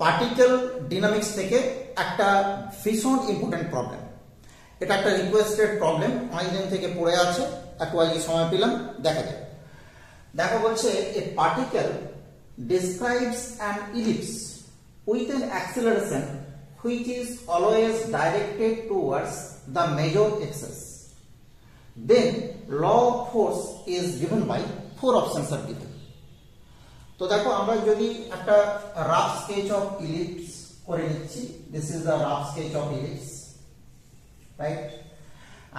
Particle dynamics থেকে একটা ভীষণ ইম্পর্টেন্ট প্রবলেম। এটা একটা রিকোয়েস্টেড প্রবলেম, অনেকদিন থেকে পড়ে আছে, একটু আগে সময় পেলাম, দেখা যায়। দেখো বলছে এ particle describes an ellipse with an acceleration which is always directed towards the major axis. Then law of force is given by 4 options are given. তো দেখো আমরা যদি একটা রাফ স্কেচ অফ ইলিপস করে নিচ্ছি, this is the rough sketch of ellipse, right?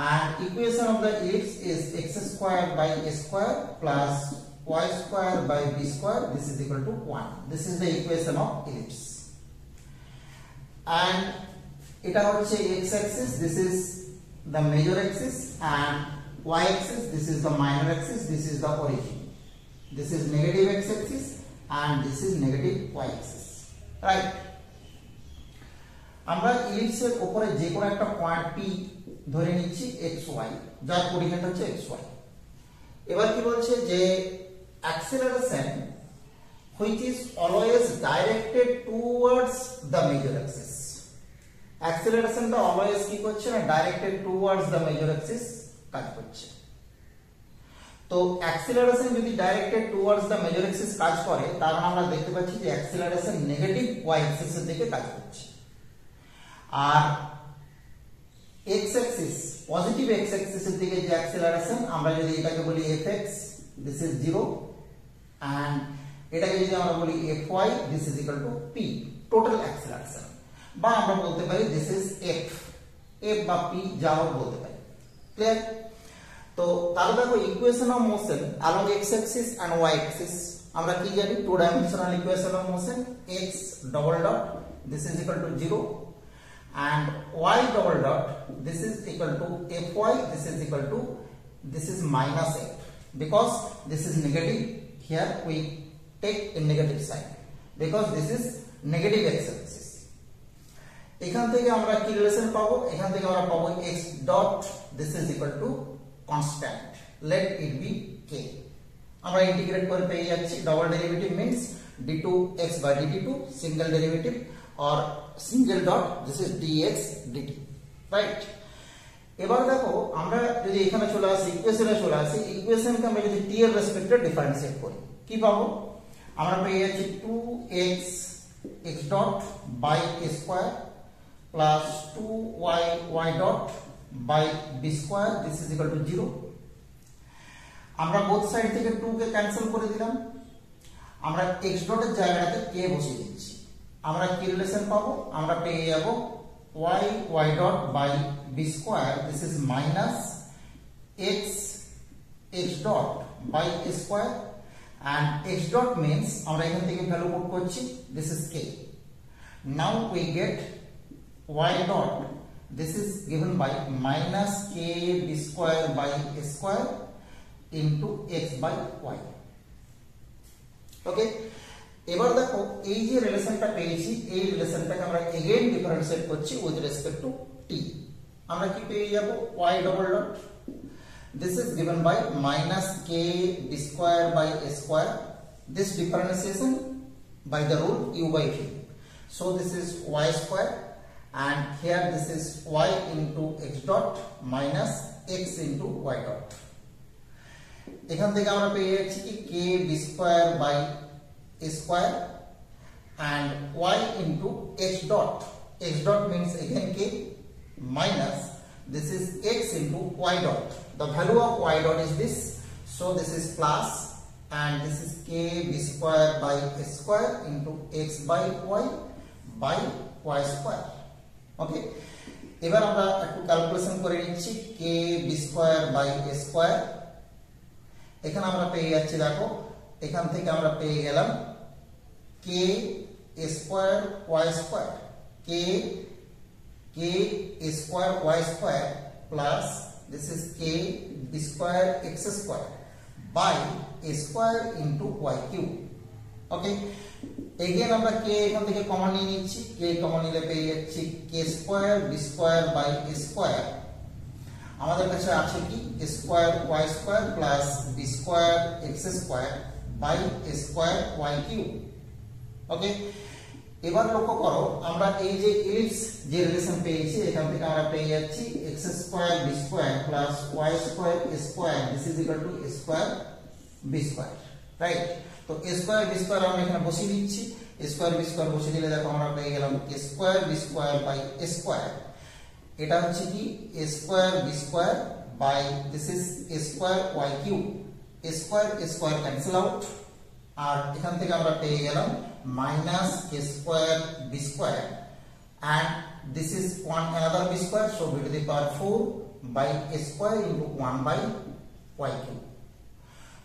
And equation of the ellipse is x square by a square plus y square by b square. This is equal to 1. This is the equation of ellipse. And এটা হচ্ছে x axis, this is the major axis, and y axis, this is the minor axis, this is the origin. This is negative x axis and this is negative y axis, right? আমরা ইলিপসের উপরে যে কোনো একটা point p ধরে নিচ্ছি xy, যার coordinate হচ্ছে xy। এবার কি বলছে যে acceleration which is always directed towards the major axis, অ্যাক্সিলারেশনটা অলওয়েজ কি করছে না, directed towards the major axis কাজ করছে। তো অ্যাক্সিলারেশন যদি directed towards the major axis কাজ করে, তার মানে আমরা দেখতে পাচ্ছি যে অ্যাক্সিলারেশন নেগেটিভ ওয়াই অ্যাক্সিসের দিকে কাজ করছে। আর এক্স অ্যাক্সিস, পজিটিভ এক্স অ্যাক্সিসের দিকে যে অ্যাক্সিলারেশন, আমরা যদি এটাকে বলি fx, দিস ইজ 0, এন্ড এটাকে যদি আমরা বলি fy, this is equal two p, total acceleration. বা আমরা বলতে পারি দিস ইজ f বা p, যাও বলতে পারি। ক্লিয়ার? তো তাহলে দেখো equation of motion along x axis and y axis আমরা কি জানি, two dimensional equation of motion, x double dot this is equal to 0 and y double dot this is equal to fy, this is equal to, this is minus f, because this is negative, here we take a negative sign because this is negative x axis। এখান থেকে আমরা কি relation পাবো, এখান থেকে আমরা পাবো x dot this is equal to constant, let it be k। আমরা ইন্টিগ্রেট করে পেয়ে যাচ্ছি double derivative means d2x by dt2, single derivative or single dot this is dx dt, right? এবার দেখো আমরা যদি এখানে চলে আসি, ইকুয়েশনে চলে আসি, ইকুয়েশনকে আমরা যদি t এর রেসপেক্টে ডিফারেন্সিয়েট করি, কি পাবো? আমরা পেয়ে যাচ্ছি 2x x dot by a square plus 2y y dot by b square, this is equal to 0। আমরা বোথ সাইড থেকে 2 কে ক্যান্সেল করে দিলাম, আমরা x ডট এর জায়গাটাতে k বসিয়ে দিচ্ছি, আমরা কি রিলেশন পাবো? আমরা পেয়ে যাব y y dot by b square, this is minus x x dot by a square, and x dot means আমরা এখান থেকে ভ্যালু পুট করছি, this is k। now we get y dot, this is given by minus k b square by a square into x by y, okay? এবার দেখো এই যে রিলেশনটা পেয়েছি, এই রিলেশনটাকে আমরা এগেইন ডিফারেন্সিয়েট করছি উইথ রেসপেক্ট টু t। আমরা কি পেয়ে যাব, y double dot this is given by minus k b square by a square, this differentiation by the rule u by v, so this is y square and here this is y into x dot minus x into y dot। এখান থেকে আমরা পেয়ে যাচ্ছি কি k b square by a square and y into x dot, x dot means again k, minus this is x into y dot, the value of y dot is this, so this is plus and this is k b square by a square into x by y square, okay? এবার আমরা একটু calculation করে নিচ্ছি k b square by a square, এখানে আমরা পেয়ে যাচ্ছি, দেখো এখান থেকে আমরা পেয়ে গেলাম k a square y square, k a square y square plus this is k b square x square by a square into y cube, okay? Again আমরা k এখান থেকে কমন নিয়ে নিচ্ছি, k কমন নিলে পেয়ে যাচ্ছি k square b square by a square, আমাদের কাছে আছে কি a square y square plus b square x square by a square y cube, okay? এবার লক্ষ্য করো আমরা এই যে ইলিপস যে রিলেশন পেয়েছি এখান থেকে আমরা পেয়ে যাচ্ছি x square b square plus y square a square this is equal two a square b square, right? তো a স্কয়ার b স্কয়ার আমরা এখানে বসিয়ে দিচ্ছি, a স্কয়ার b স্কয়ার বসিয়ে দিলে দেখো আমরা পেয়ে গেলাম a square b square by a square. এটা হচ্ছে কি a square b square by this is a square y cube, a square cancel out, আর এখান থেকে আমরা পেয়ে গেলাম minus a square b square and this is one another b square, so b to the power 4 by a square into 1 by y cube।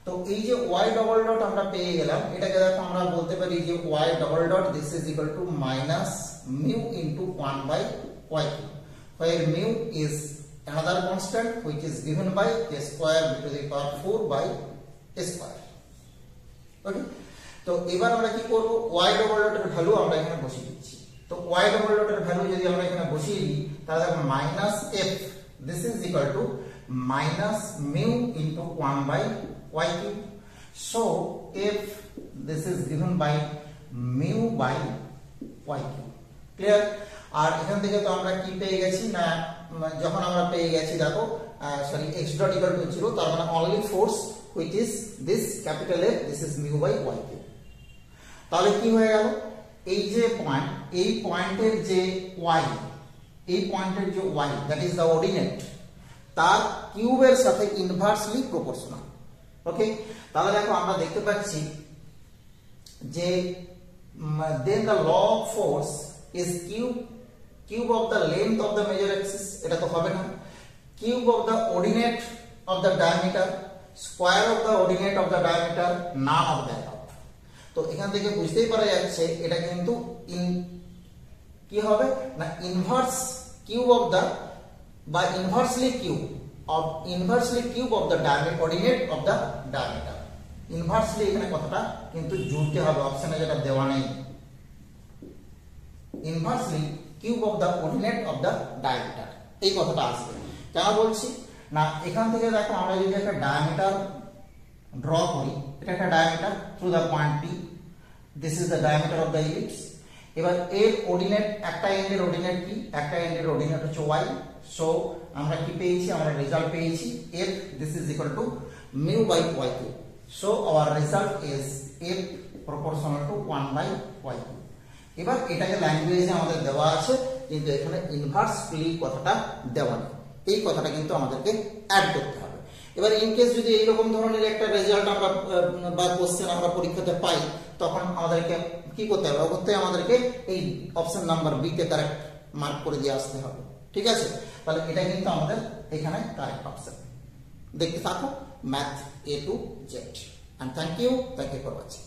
তো এই যে y double dot আমরা পেয়ে গেলাম, এটাকে দেখো আমরা বলতে পারি যে y double dot this is equal to minus mu into 1 by y cube, where mu is another constant which is given by a square b to the power 4 by a square। Okay, তো এবার আমরা কি করব, y double dot এর value আমরা এখানে বসিয়ে দিচ্ছি। তো y ডবল ডট এর ভ্যালু যদি আমরা এখানে বসিয়ে দিই তাহলে দেখো minus f this is equal to minus mu into 1 by y cube, so f this is given by mu by y cube. Clear? আর এখান থেকে তো আমরা কি পেয়ে গেছি না, যখন আমরা পেয়ে গেছি দেখো sorry x dot equal to 0, তার মানে only force which is this capital F, this is mu by y cube। তাহলে কি হয়ে গেল, এই যে পয়েন্ট, এই পয়েন্টের যে y, এই পয়েন্টের যে y that is the ordinate, তার কিউবের সাথে ইনভার্সলি প্রপোর্শনাল। ওকে, তাহলে দেখো আমরা দেখতে পাচ্ছি যে then the law of force is cube of the length of the major axis, এটা তো হবে না, cube of the ordinate of the diameter, square of the ordinate of the diameter, none of the above। তো এখান থেকে বুঝতেই পারা যাচ্ছে এটা কিন্তু কি হবে না, ইনভার্স কিউব অফ দা বা inversely cube of the diameter, ordinate of the diameter. Inversely এখানে কথাটা কিন্তু জুড়তে হবে, অপশনে যেটা দেওয়া নেই। Inversely cube of the ordinate of the diameter, এই কথাটা আসবে। কেন বলছি না, এখান থেকে দেখো আমরা যদি একটা ডায়ামিটার ড্র করি, এটা একটা diameter through the point P, this is the diameter of the ellipse. এবার এর অর্ডিনেট, একটা এন্ডের অর্ডিনেট কি, একটা এন্ডের অর্ডিনেট হচ্ছে y, সো আমরা কি পেয়েছি, আমরা রেজাল্ট পেয়েছি f this is equal to mu by y cube, so our result is f proportional to 1 by y cube। এবার এটাকে ল্যাঙ্গুয়েজে আমাদের দেওয়া আছে, কিন্তু এখানে ইনভার্সলি কথাটা দেওয়া নেই, এই কথাটা কিন্তু আমাদেরকে অ্যাড করতে হবে। এবার ইন কেস যদি এইরকম ধরনের একটা রেজাল্ট আমরা বা কোশ্চেন আমরা পরীক্ষাতে পাই, তখন আমাদেরকে কি করতে হবে, অবশ্যই আমাদেরকে এই অপশন নাম্বার বি তে কারেক্ট মার্ক করে দিয়ে আসতে হবে। ঠিক আছে, তাহলে এটা কিন্তু আমাদের এখানে কারেক্ট অপশন। দেখতে থাকো math A to Z, and thank you for watching।